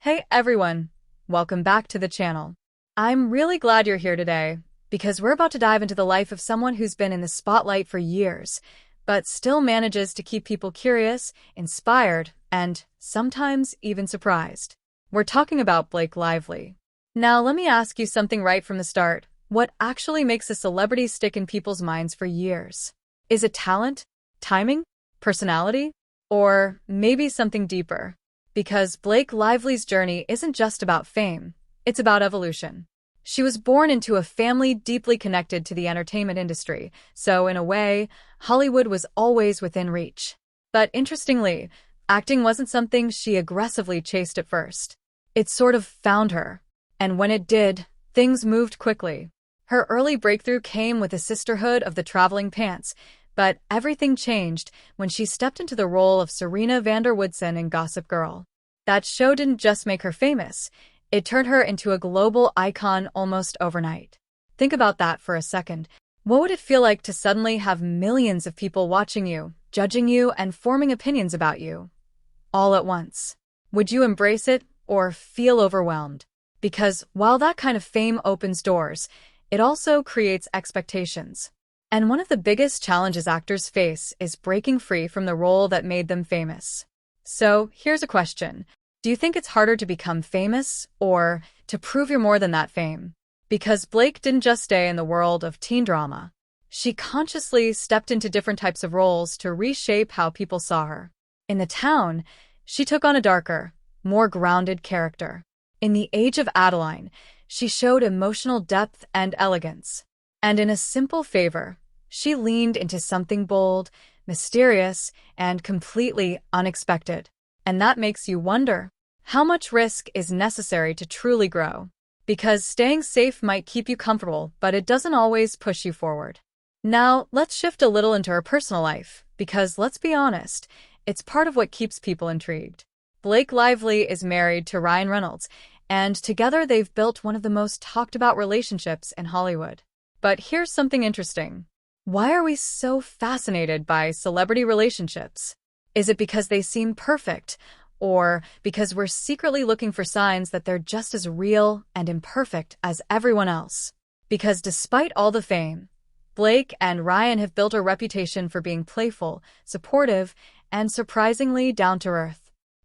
Hey everyone, welcome back to the channel. I'm really glad you're here today because we're about to dive into the life of someone who's been in the spotlight for years, but still manages to keep people curious, inspired, and sometimes even surprised. We're talking about Blake Lively. Now, let me ask you something right from the start. What actually makes a celebrity stick in people's minds for years? Is it talent, timing, personality, or maybe something deeper? Because Blake Lively's journey isn't just about fame, it's about evolution. She was born into a family deeply connected to the entertainment industry, so in a way, Hollywood was always within reach. But interestingly, acting wasn't something she aggressively chased at first. It sort of found her. And when it did, things moved quickly. Her early breakthrough came with the Sisterhood of the Traveling Pants, but everything changed when she stepped into the role of Serena van der Woodsen in Gossip Girl. That show didn't just make her famous, it turned her into a global icon almost overnight. Think about that for a second. What would it feel like to suddenly have millions of people watching you, judging you, and forming opinions about you, all at once? Would you embrace it or feel overwhelmed? Because while that kind of fame opens doors, it also creates expectations. And one of the biggest challenges actors face is breaking free from the role that made them famous. So, here's a question. Do you think it's harder to become famous or to prove you're more than that fame? Because Blake didn't just stay in the world of teen drama. She consciously stepped into different types of roles to reshape how people saw her. In The Town, she took on a darker, more grounded character. In The Age of Adeline, she showed emotional depth and elegance. And in A Simple Favor, she leaned into something bold, mysterious, and completely unexpected. And that makes you wonder, how much risk is necessary to truly grow? Because staying safe might keep you comfortable, but it doesn't always push you forward. Now, let's shift a little into her personal life, because let's be honest, it's part of what keeps people intrigued. Blake Lively is married to Ryan Reynolds, and together they've built one of the most talked about relationships in Hollywood. But here's something interesting. Why are we so fascinated by celebrity relationships? Is it because they seem perfect, or because we're secretly looking for signs that they're just as real and imperfect as everyone else? Because despite all the fame, Blake and Ryan have built a reputation for being playful, supportive, and surprisingly down-to-earth.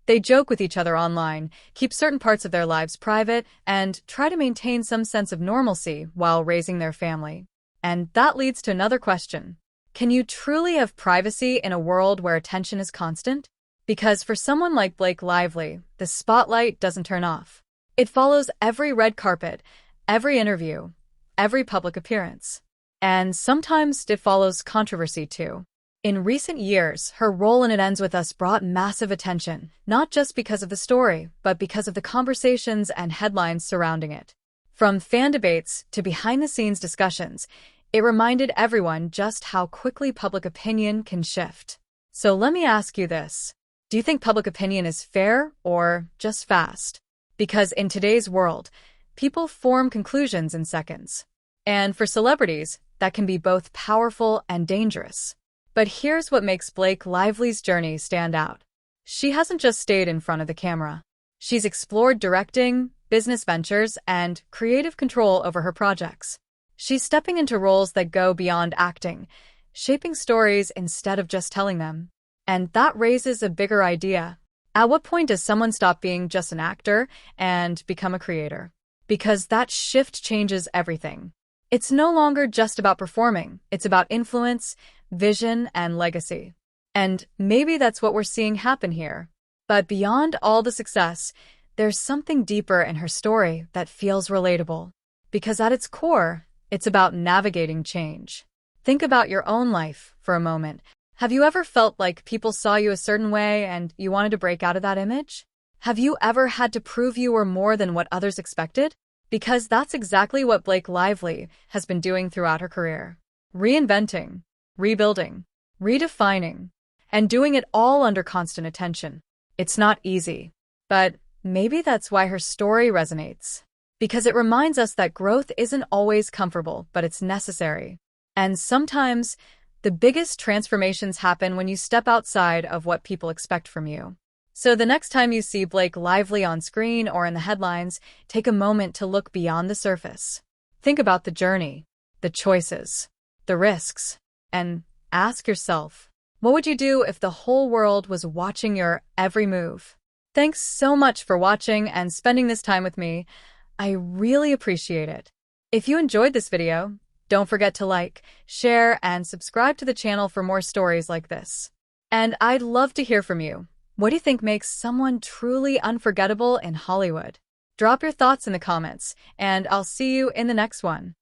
They joke with each other online, keep certain parts of their lives private, and try to maintain some sense of normalcy while raising their family. And that leads to another question. Can you truly have privacy in a world where attention is constant? Because for someone like Blake Lively, the spotlight doesn't turn off. It follows every red carpet, every interview, every public appearance. And sometimes it follows controversy too. In recent years, her role in It Ends With Us brought massive attention, not just because of the story, but because of the conversations and headlines surrounding it. From fan debates to behind-the-scenes discussions, it reminded everyone just how quickly public opinion can shift. So let me ask you this. Do you think public opinion is fair or just fast? Because in today's world, people form conclusions in seconds. And for celebrities, that can be both powerful and dangerous. But here's what makes Blake Lively's journey stand out. She hasn't just stayed in front of the camera. She's explored directing, business ventures, and creative control over her projects. She's stepping into roles that go beyond acting, shaping stories instead of just telling them. And that raises a bigger idea. At what point does someone stop being just an actor and become a creator? Because that shift changes everything. It's no longer just about performing, it's about influence, vision, and legacy. And maybe that's what we're seeing happen here. But beyond all the success, there's something deeper in her story that feels relatable. Because at its core, it's about navigating change. Think about your own life for a moment. Have you ever felt like people saw you a certain way and you wanted to break out of that image? Have you ever had to prove you were more than what others expected? Because that's exactly what Blake Lively has been doing throughout her career. Reinventing, rebuilding, redefining, and doing it all under constant attention. It's not easy, but maybe that's why her story resonates. Because it reminds us that growth isn't always comfortable, but it's necessary. And sometimes, the biggest transformations happen when you step outside of what people expect from you. So the next time you see Blake Lively on screen or in the headlines, take a moment to look beyond the surface. Think about the journey, the choices, the risks, and ask yourself, what would you do if the whole world was watching your every move? Thanks so much for watching and spending this time with me. I really appreciate it. If you enjoyed this video, don't forget to like, share, and subscribe to the channel for more stories like this. And I'd love to hear from you. What do you think makes someone truly unforgettable in Hollywood? Drop your thoughts in the comments, and I'll see you in the next one.